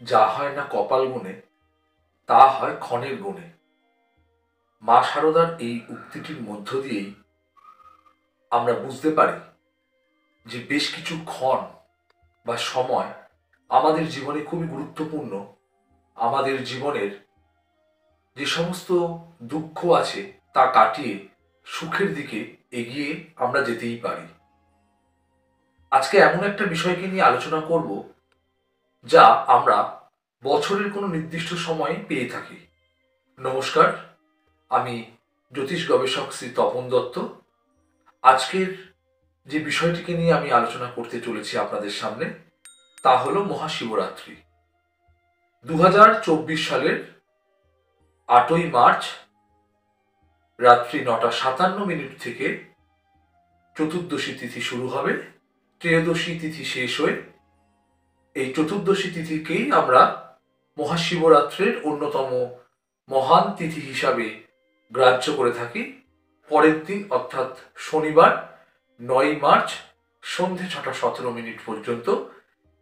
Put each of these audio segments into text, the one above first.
যা হয় না কপাল গুণে তা হয় ক্ষণের গুণে। মা শারদার এই উক্তিটির মধ্য দিয়েই আমরা বুঝতে পারি যে বেশ কিছু ক্ষণ বা সময় আমাদের জীবনে খুবই গুরুত্বপূর্ণ। আমাদের জীবনের যে সমস্ত দুঃখ আছে তা কাটিয়ে সুখের দিকে এগিয়ে আমরা যেতেই পারি। আজকে এমন একটা বিষয়কে নিয়ে আলোচনা করব যা আমরা বছরের কোনো নির্দিষ্ট সময়ে পেয়ে থাকি। নমস্কার, আমি জ্যোতিষ গবেষক শ্রী তপন দত্ত। আজকের যে বিষয়টিকে নিয়ে আমি আলোচনা করতে চলেছি আপনাদের সামনে তা হলো মহাশিবরাত্রি। 2024 সালের 8ই মার্চ রাত্রি 9:57 থেকে চতুর্দশী তিথি শুরু হবে। ত্রয়োদশী তিথি শেষ হয়ে এই চতুর্দশী তিথিকেই আমরা মহাশিবরাত্রির অন্যতম মহান তিথি হিসাবে গ্রাহ্য করে থাকি। পরের দিন অর্থাৎ শনিবার 9ই মার্চ সন্ধে 6:17 পর্যন্ত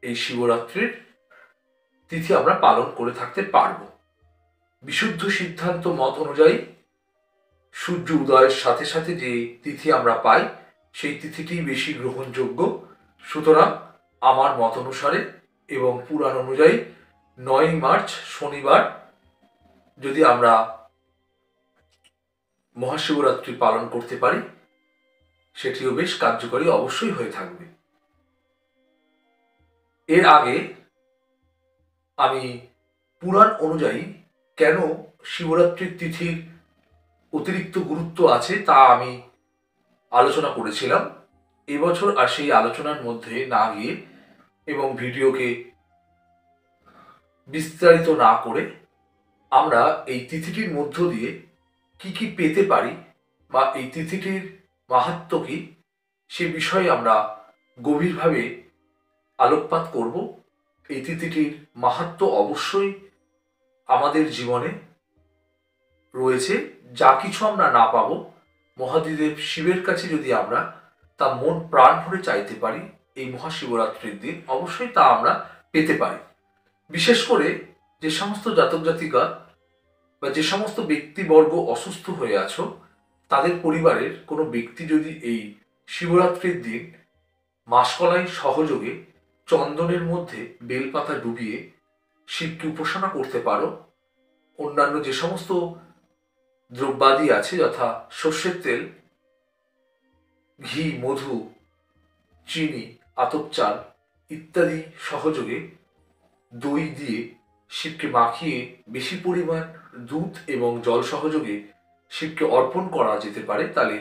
এই শিবরাত্রির তিথি আমরা পালন করে থাকতে পারব। বিশুদ্ধ সিদ্ধান্ত মত অনুযায়ী সূর্য উদয়ের সাথে সাথে যে তিথি আমরা পাই সেই তিথিটি বেশি গ্রহণযোগ্য। সুতরাং আমার মত অনুসারে এবং পুরাণ অনুযায়ী 9ই মার্চ শনিবার যদি আমরা মহাশিবরাত্রি পালন করতে পারি সেটিও বেশ কার্যকরী অবশ্যই হয়ে থাকবে। এর আগে আমি পুরাণ অনুযায়ী কেন শিবরাত্রির তিথির অতিরিক্ত গুরুত্ব আছে তা আমি আলোচনা করেছিলাম। এবছর আর সেই আলোচনার মধ্যে না গিয়ে এবং ভিডিওকে বিস্তারিত না করে আমরা এই তিথিটির মধ্য দিয়ে কি কি পেতে পারি বা এই তিথিটির মাহাত্ম্য কি সে বিষয়ে আমরা গভীরভাবে আলোকপাত করব। এই তিথিটির মাহাত্ম্য অবশ্যই আমাদের জীবনে রয়েছে। যা কিছু আমরা না পাবো, মহাদেব শিবের কাছে যদি আমরা তা মন প্রাণ ভরে চাইতে পারি এই মহাশিবরাত্রির দিন, অবশ্যই তা আমরা পেতে পারি। বিশেষ করে যে সমস্ত জাতক জাতিকা বা যে সমস্ত ব্যক্তিবর্গ অসুস্থ হয়ে আছো, তাদের পরিবারের কোনো ব্যক্তি যদি এই শিবরাত্রির দিন মাসকলাই সহযোগে চন্দনের মধ্যে বেলপাতা ডুবিয়ে শিবকে উপাসনা করতে পারো, অন্যান্য যে সমস্ত দ্রব্যাদি আছে যথা সর্ষের তেল, ঘি, মধু, চিনি, আতপ চাল ইত্যাদি সহযোগে দই দিয়ে শিবকে মাখিয়ে বেশি পরিমাণ দুধ এবং জল সহযোগে শিবকে অর্পণ করা যেতে পারে, তাহলে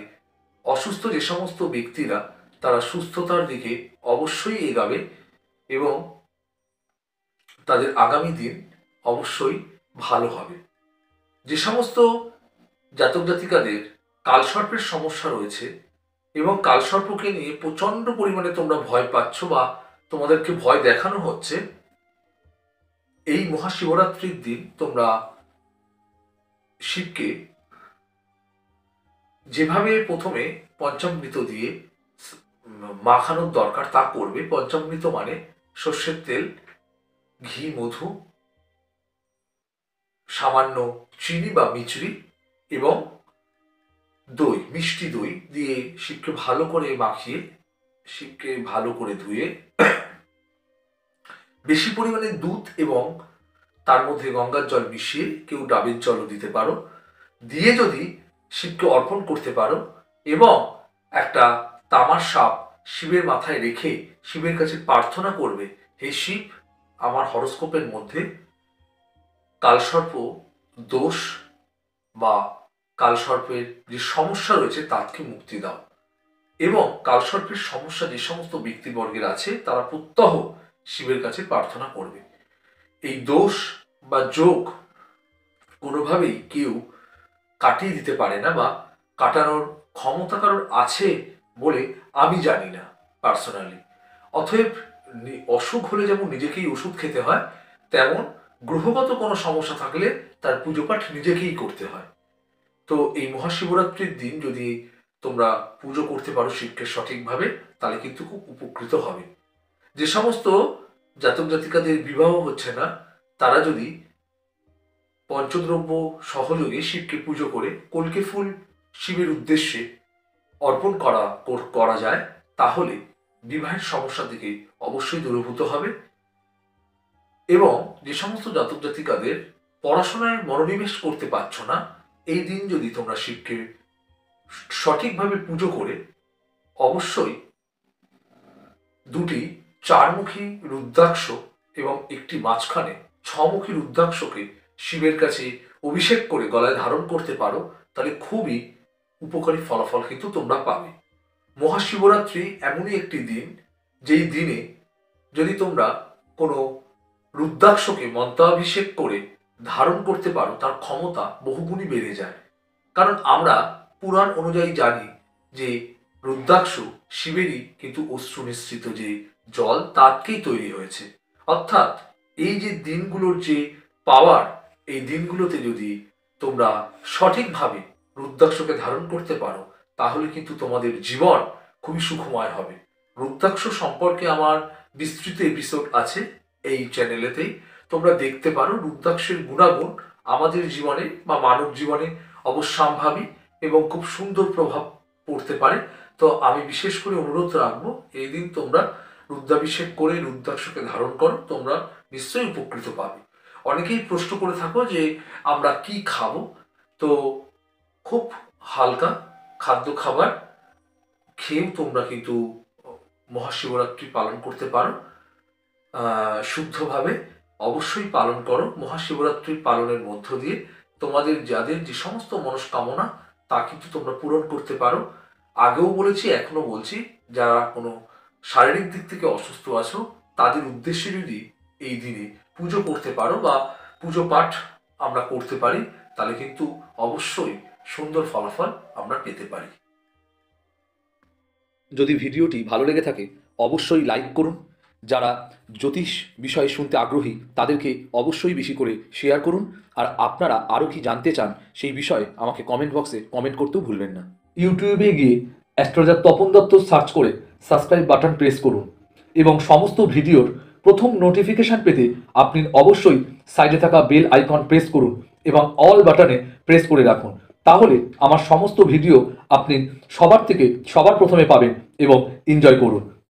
অসুস্থ যে সমস্ত ব্যক্তিরা তারা সুস্থতার দিকে অবশ্যই এগাবে এবং তাদের আগামী দিন অবশ্যই ভালো হবে। যে সমস্ত জাতক জাতিকাদের কালসর্পের সমস্যা রয়েছে এবং কালসর্পকে নিয়ে প্রচন্ড পরিমাণে তোমরা ভয় পাচ্ছ বা তোমাদেরকে ভয় দেখানো হচ্ছে, এই মহাশিবরাত্রির দিন তোমরা শিবকে যেভাবে প্রথমে পঞ্চামৃত দিয়ে মাখানোর দরকার তা করবে। পঞ্চামৃত মানে সর্ষের তেল, ঘি, মধু, সামান্য চিনি বা মিছরি এবং দই, মিষ্টি দই দিয়ে শিবকে ভালো করে মাখিয়ে শিবকে ভালো করে ধুয়ে বেশি পরিমাণে দুধ এবং তার মধ্যে গঙ্গার জল মিশিয়ে, কেউ ডাবের জলও দিতে পারো, দিয়ে যদি শিবকে অর্পণ করতে পারো এবং একটা তামার সাপ শিবের মাথায় রেখে শিবের কাছে প্রার্থনা করবে, হে শিব, আমার হরোস্কোপের মধ্যে কালসর্প দোষ বা কালসর্পের যে সমস্যা রয়েছে তার থেকে মুক্তি দাও। এবং কালসর্পের সমস্যা যে সমস্ত ব্যক্তিবর্গের আছে তারা প্রত্যহ শিবের কাছে প্রার্থনা করবে। এই দোষ বা যোগ কোনোভাবেই কেউ কাটিয়ে দিতে পারে না বা কাটানোর ক্ষমতা কারোর আছে বলে আমি জানি না পার্সোনালি। অতএব অসুখ হলে যেমন নিজেকেই ওষুধ খেতে হয়, তেমন গ্রহগত কোনো সমস্যা থাকলে তার পুজো পাঠ নিজেকেই করতে হয়। তো এই মহাশিবরাত্রির দিন যদি তোমরা পুজো করতে পারো শিবকে সঠিকভাবে, তাহলে কিন্তু খুব উপকৃত হবে। যে সমস্ত জাতক জাতিকাদের বিবাহ হচ্ছে না, তারা যদি পঞ্চদ্রব্য সহযোগে শিবকে পুজো করে কল্কে ফুল শিবের উদ্দেশ্যে অর্পণ করা যায়, তাহলে বিবাহের সমস্যা থেকে অবশ্যই দূরীভূত হবে। এবং যে সমস্ত জাতক জাতিকাদের পড়াশোনায় মনোনিবেশ করতে পারছো না, এই দিন যদি তোমরা শিবকে সঠিকভাবে পুজো করে অবশ্যই দুটি চারমুখী রুদ্রাক্ষ এবং একটি মাঝখানে ছমুখী রুদ্রাক্ষকে শিবের কাছে অভিষেক করে গলায় ধারণ করতে পারো, তাহলে খুবই উপকারী ফলাফল কিন্তু তোমরা পাবে। মহাশিবরাত্রি এমনই একটি দিন, যেই দিনে যদি তোমরা কোনো রুদ্রাক্ষকে মন্ত্রাভিষেক করে ধারণ করতে পারো, তার ক্ষমতা বহুগুণী বেড়ে যায়। কারণ আমরা পুরাণ অনুযায়ী জানি যে রুদ্রাক্ষ শিবেরই কিন্তু অশ্রু নিঃসৃত যে জল তাকেই তৈরি হয়েছে। অর্থাৎ এই যে দিনগুলোর যে পাওয়ার, এই দিনগুলোতে যদি তোমরা সঠিকভাবে রুদ্রাক্ষকে ধারণ করতে পারো, তাহলে কিন্তু তোমাদের জীবন খুবই সুখময় হবে। রুদ্রাক্ষ সম্পর্কে আমার বিস্তৃত এপিসোড আছে এই চ্যানেলেতেই, তোমরা দেখতে পারো। রুদ্রাক্ষের গুণাগুণ আমাদের জীবনে বা মানব জীবনে অবশ্যম্ভাবী এবং খুব সুন্দর প্রভাব পড়তে পারে। তো আমি বিশেষ করে অনুরোধ রাখবো, এই দিন তোমরা রুদ্রাভিষেক করে রুদ্রাক্ষকে ধারণ করো, তোমরা নিশ্চয়ই উপকৃত পাবে। অনেকেই প্রশ্ন করে থাকো যে আমরা কি খাবো। তো খুব হালকা খাদ্য খাবার খেয়েও তোমরা কিন্তু মহাশিবরাত্রি পালন করতে পারো। শুদ্ধভাবে অবশ্যই পালন করো। মহাশিবরাত্রি পালনের মধ্য দিয়ে তোমাদের যাদের যে সমস্ত মনস্কামনা তা কিন্তু তোমরা পূরণ করতে পারো। আগেও বলেছি, এখনো বলছি, যারা কোনো শারীরিক দিক থেকে অসুস্থ আছো, তাদের উদ্দেশ্যে যদি এই দিনে পুজো করতে পারো বা পুজো পাঠ আমরা করতে পারি, তাহলে কিন্তু অবশ্যই সুন্দর ফলাফল আমরা পেতে পারি। যদি ভিডিওটি ভালো লেগে থাকে অবশ্যই লাইক করুন। যারা জ্যোতিষ বিষয়ে শুনতে আগ্রহী তাদেরকে অবশ্যই বেশি করে শেয়ার করুন। আর আপনারা আরও কি জানতে চান সেই বিষয়ে আমাকে কমেন্ট বক্সে কমেন্ট করতেও ভুলবেন না। ইউটিউবে গিয়ে অ্যাস্ট্রোলজার তপন দত্ত সার্চ করে সাবস্ক্রাইব বাটন প্রেস করুন এবং সমস্ত ভিডিওর প্রথম নোটিফিকেশান পেতে আপনি অবশ্যই সাইডে থাকা বেল আইকন প্রেস করুন এবং অল বাটনে প্রেস করে রাখুন। তাহলে আমার সমস্ত ভিডিও আপনি সবার প্রথমে পাবেন এবং এনজয় করুন।